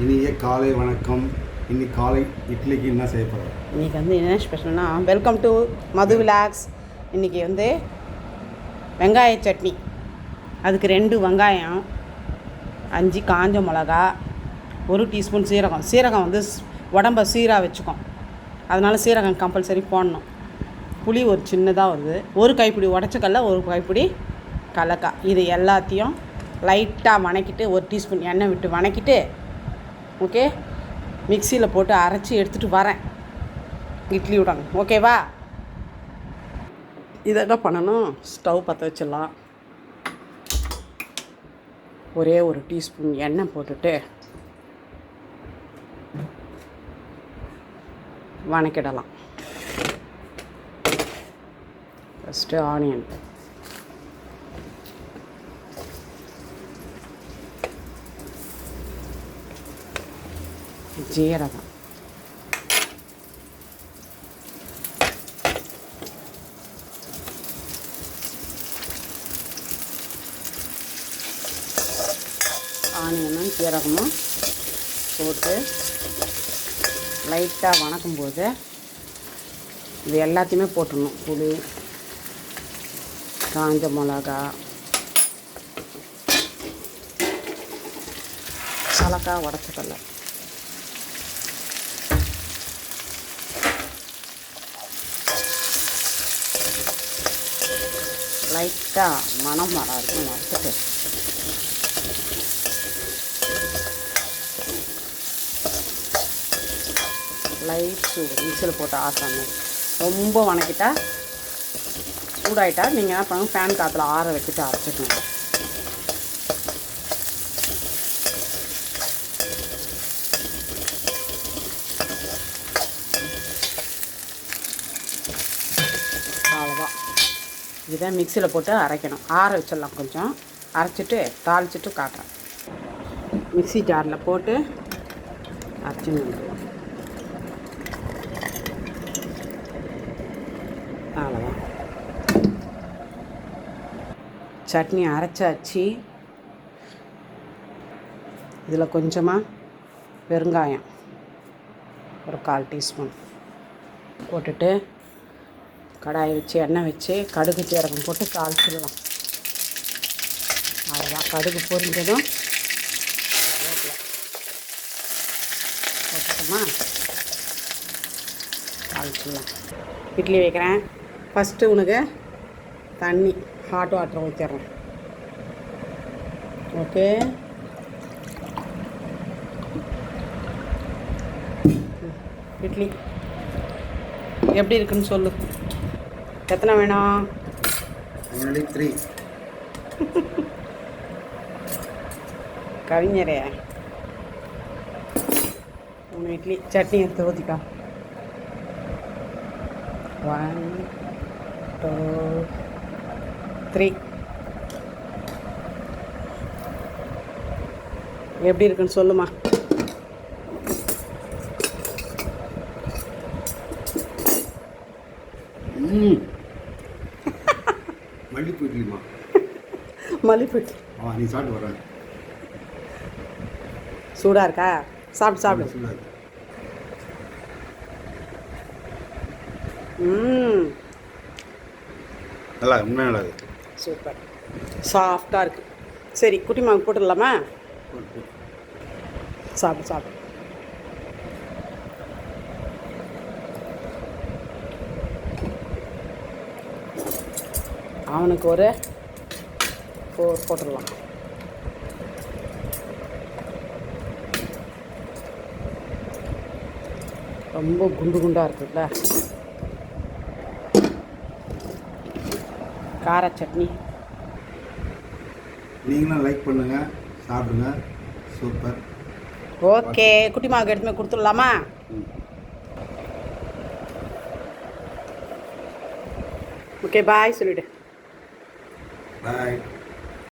இனிய காலை வணக்கம். இன்னைக்கு காலை இட்லிக்கு என்ன செய்ய போகிறோம்? இன்றைக்கி என்ன ஸ்பெஷல்னா, வெல்கம் டு மது விலாக்ஸ். இன்றைக்கி வெங்காய சட்னி. அதுக்கு 2 வெங்காயம், 5 காஞ்ச மிளகா, 1 டீஸ்பூன் சீரகம் உடம்ப சீராக வச்சுக்கும். அதனால் சீரகம் கம்பல்சரி போடணும். புளி ஒரு சின்னதாக வருது, 1 கைப்பிடி உடச்சக்கல்ல, 1 கைப்பிடி கலக்காய். இது எல்லாத்தையும் லைட்டாக வணக்கிட்டு 1 டீஸ்பூன் எண்ணெய் விட்டு வணக்கிட்டு ஓகே மிக்சியில் போட்டு அரைச்சி எடுத்துகிட்டு வரேன். இட்லி விடாங்க, ஓகேவா? இதை என்ன பண்ணணும், ஸ்டவ் பற்ற வச்சிடலாம். ஒரே 1 டீஸ்பூன் எண்ணெய் போட்டுட்டு வணக்கிடலாம். ஃபஸ்ட்டு ஆனியன், ஜீரகம், ஆனியனும் ஜீரகமும் போட்டு லைட்டாக வணக்கும்போது இது எல்லாத்தையுமே போட்டுடணும். புளி, காஞ்ச மிளகா, கலக்காய் உடச்சக்கல்ல, லைட்டாக மணம் வர வரைக்கும் வறுத்துட்டு லைட் சூடு மிக்சியில் போட்டு ஆட்டுறாங்க. ரொம்ப வணக்கிட்டா சூடாயிட்டா நீங்கள் என்ன பண்ணுங்க, ஃபேன் காற்றுல ஆற வச்சுட்டு அரைச்சிக்கணும். அவ்வளோதான். இதை மிக்சியில் போட்டு அரைக்கணும். ஆற வச்சிடலாம். கொஞ்சம் அரைச்சிட்டு தாளிச்சிட்டு காட்டுறேன். மிக்சி ஜாரில் போட்டு அரைச்சின்னு அவ்வளோதான். சட்னி அரைச்சாச்சு. இதில் கொஞ்சமாக பெருங்காயம் ஒரு 1/4 டீஸ்பூன் போட்டுட்டு கடாயை வச்சு எண்ணெய் வச்சு கடுகு சீரகம் போட்டு தாளிச்சிடலாம். அவ்வளோதான். கடுகு பொரிஞ்சதும் போட்டுட்டோமா, தாளிச்சிடலாம். இட்லி வைக்கிறேன். ஃபஸ்ட்டு உனக்கு தண்ணி ஹாட் வாட்டர் ஊற்றிடுறேன். ஓகே, இட்லி எப்படி இருக்குன்னு சொல்லு. எத்தனை வேணும்? 3 கவிஞரே, 3 இட்லி. சட்னி எடுத்து ஊற்றிக்கா. 1 2 3. எப்படி இருக்குன்னு சொல்லுமா. மல்லிப்பூ இட்லிமா. மல்லிப்பூ இட்லி. நீ சாப்பிட்டு வர. சூடாக இருக்கா? சாப்பிடு. சூடாக இருக்கு. நல்லா, உண்மையாக நல்லா இருக்கு. சூப்பர், சாஃப்டாக இருக்குது. சரி, குட்டி மாவு போட்டுடலாமா? சாப்பிடு. அவனுக்கு ஒரு 4 போட்டுடலாம். ரொம்ப குண்டு குண்டாக இருக்குல்ல. கார சட்னி. நீங்களும் லைக் பண்ணுங்கள், சாப்பிடுங்க. சூப்பர். ஓகே, குட்டி மாவுக்கு எடுத்துமே கொடுத்துடலாமா? ஓகே, பாய் சொல்லிவிடு. பாய்.